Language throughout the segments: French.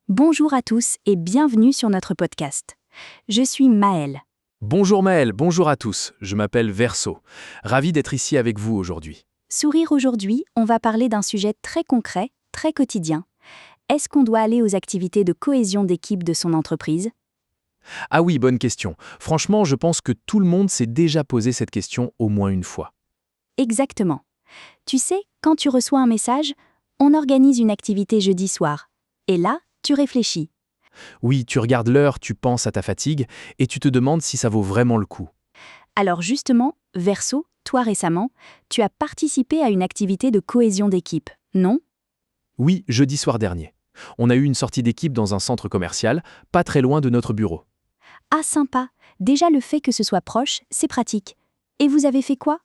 Bonjour à tous et bienvenue sur notre podcast. Je suis Maëlle. Bonjour Maël, bonjour à tous, je m'appelle Verso. Ravi d'être ici avec vous aujourd'hui. Sourire aujourd'hui, on va parler d'un sujet très concret, très quotidien. Est-ce qu'on doit aller aux activités de cohésion d'équipe de son entreprise? Ah oui, bonne question. Franchement, je pense que tout le monde s'est déjà posé cette question au moins une fois. Exactement. Tu sais, quand tu reçois un message, on organise une activité jeudi soir. Et là, tu réfléchis. Oui, tu regardes l'heure, tu penses à ta fatigue et tu te demandes si ça vaut vraiment le coup. Alors justement, Verso, toi récemment, tu as participé à une activité de cohésion d'équipe, non? Oui, jeudi soir dernier. On a eu une sortie d'équipe dans un centre commercial, pas très loin de notre bureau. Ah sympa, déjà le fait que ce soit proche, c'est pratique. Et vous avez fait quoi?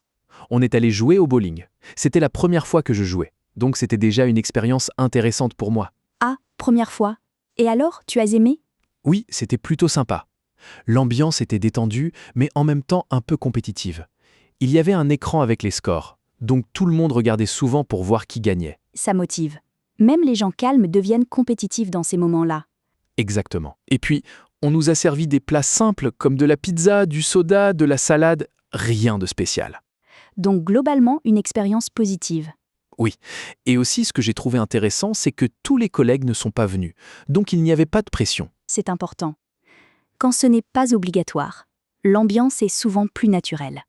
On est allé jouer au bowling. C'était la première fois que je jouais, donc c'était déjà une expérience intéressante pour moi. Ah, première fois. Et alors, tu as aimé? Oui, c'était plutôt sympa. L'ambiance était détendue, mais en même temps un peu compétitive. Il y avait un écran avec les scores, donc tout le monde regardait souvent pour voir qui gagnait. Ça motive. Même les gens calmes deviennent compétitifs dans ces moments-là. Exactement. Et puis, on nous a servi des plats simples comme de la pizza, du soda, de la salade, rien de spécial. Donc globalement, une expérience positive. Oui. Et aussi, ce que j'ai trouvé intéressant, c'est que tous les collègues ne sont pas venus, donc il n'y avait pas de pression. C'est important. Quand ce n'est pas obligatoire, l'ambiance est souvent plus naturelle.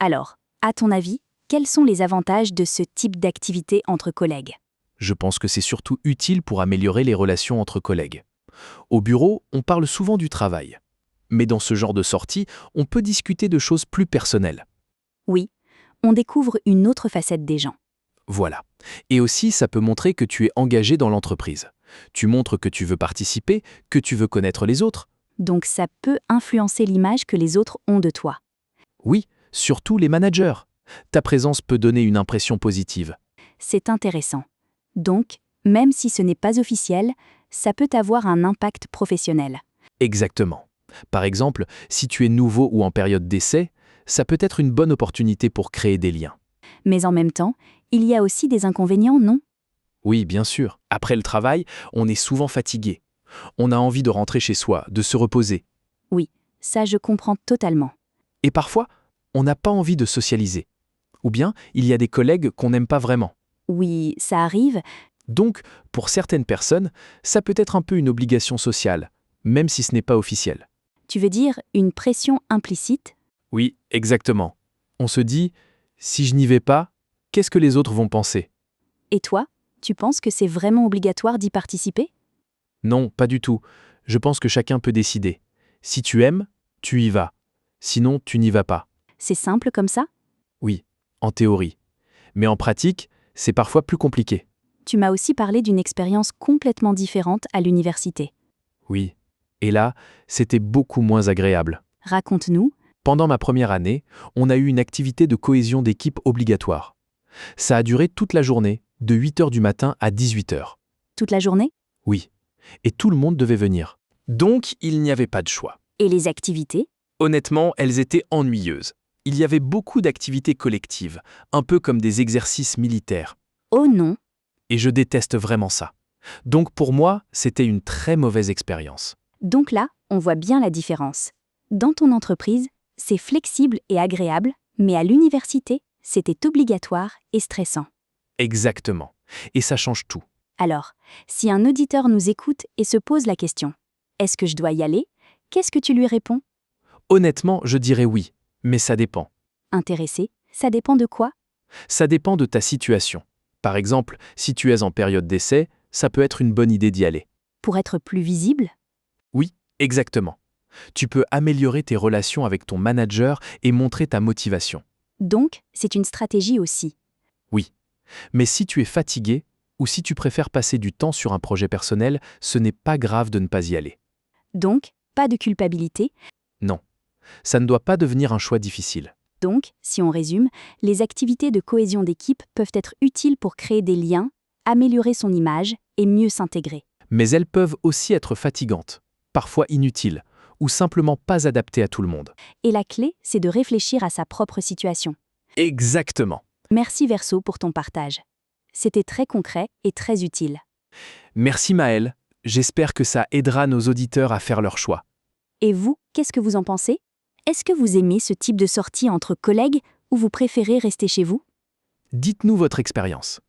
Alors, à ton avis, quels sont les avantages de ce type d'activité entre collègues? Je pense que c'est surtout utile pour améliorer les relations entre collègues. Au bureau, on parle souvent du travail. Mais dans ce genre de sortie, on peut discuter de choses plus personnelles. Oui, on découvre une autre facette des gens. Voilà. Et aussi, ça peut montrer que tu es engagé dans l'entreprise. Tu montres que tu veux participer, que tu veux connaître les autres. Donc ça peut influencer l'image que les autres ont de toi. Oui, surtout les managers. Ta présence peut donner une impression positive. C'est intéressant. Donc, même si ce n'est pas officiel, ça peut avoir un impact professionnel. Exactement. Par exemple, si tu es nouveau ou en période d'essai, ça peut être une bonne opportunité pour créer des liens. Mais en même temps, il y a aussi des inconvénients, non? Oui, bien sûr. Après le travail, on est souvent fatigué. On a envie de rentrer chez soi, de se reposer. Oui, ça je comprends totalement. Et parfois, on n'a pas envie de socialiser. Ou bien, il y a des collègues qu'on n'aime pas vraiment. Oui, ça arrive, Donc, pour certaines personnes, ça peut être un peu une obligation sociale, même si ce n'est pas officiel. tu veux dire une pression implicite? Oui, exactement. On se dit, si je n'y vais pas, qu'est-ce que les autres vont penser? Et toi, tu penses que c'est vraiment obligatoire d'y participer? Non, pas du tout. Je pense que chacun peut décider. Si tu aimes, tu y vas. Sinon, tu n'y vas pas. C'est simple comme ça? Oui, en théorie. Mais en pratique, c'est parfois plus compliqué. Tu m'as aussi parlé d'une expérience complètement différente à l'université. Oui. Et là, c'était beaucoup moins agréable. Raconte-nous. Pendant ma première année, on a eu une activité de cohésion d'équipe obligatoire. Ça a duré toute la journée, de 8 heures du matin à 18 heures. Toute la journée? Oui. Et tout le monde devait venir. Donc, il n'y avait pas de choix. Et les activités? Honnêtement, elles étaient ennuyeuses. Il y avait beaucoup d'activités collectives, un peu comme des exercices militaires. Oh non! Et je déteste vraiment ça. Donc pour moi, c'était une très mauvaise expérience. Donc là, on voit bien la différence. Dans ton entreprise, c'est flexible et agréable, mais à l'université, c'était obligatoire et stressant. Exactement. Et ça change tout. Alors, si un auditeur nous écoute et se pose la question « Est-ce que je dois y aller ?» Qu'est-ce que tu lui réponds? Honnêtement, je dirais oui, mais ça dépend. Intéressé? Ça dépend de quoi? Ça dépend de ta situation. Par exemple, si tu es en période d'essai, ça peut être une bonne idée d'y aller. Pour être plus visible? Oui, exactement. Tu peux améliorer tes relations avec ton manager et montrer ta motivation. Donc, c'est une stratégie aussi. Oui. Mais si tu es fatigué, ou si tu préfères passer du temps sur un projet personnel, ce n'est pas grave de ne pas y aller. Donc, pas de culpabilité. Non. Ça ne doit pas devenir un choix difficile. Donc, si on résume, les activités de cohésion d'équipe peuvent être utiles pour créer des liens, améliorer son image et mieux s'intégrer. Mais elles peuvent aussi être fatigantes, parfois inutiles, ou simplement pas adaptées à tout le monde. Et la clé, c'est de réfléchir à sa propre situation. Exactement. Merci Verso pour ton partage. C'était très concret et très utile. Merci Maëlle. J'espère que ça aidera nos auditeurs à faire leur choix. Et vous, qu'est-ce que vous en pensez? Est-ce que vous aimez ce type de sortie entre collègues ou vous préférez rester chez vous? Dites-nous votre expérience.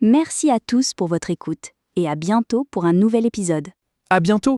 Merci à tous pour votre écoute et à bientôt pour un nouvel épisode. À bientôt!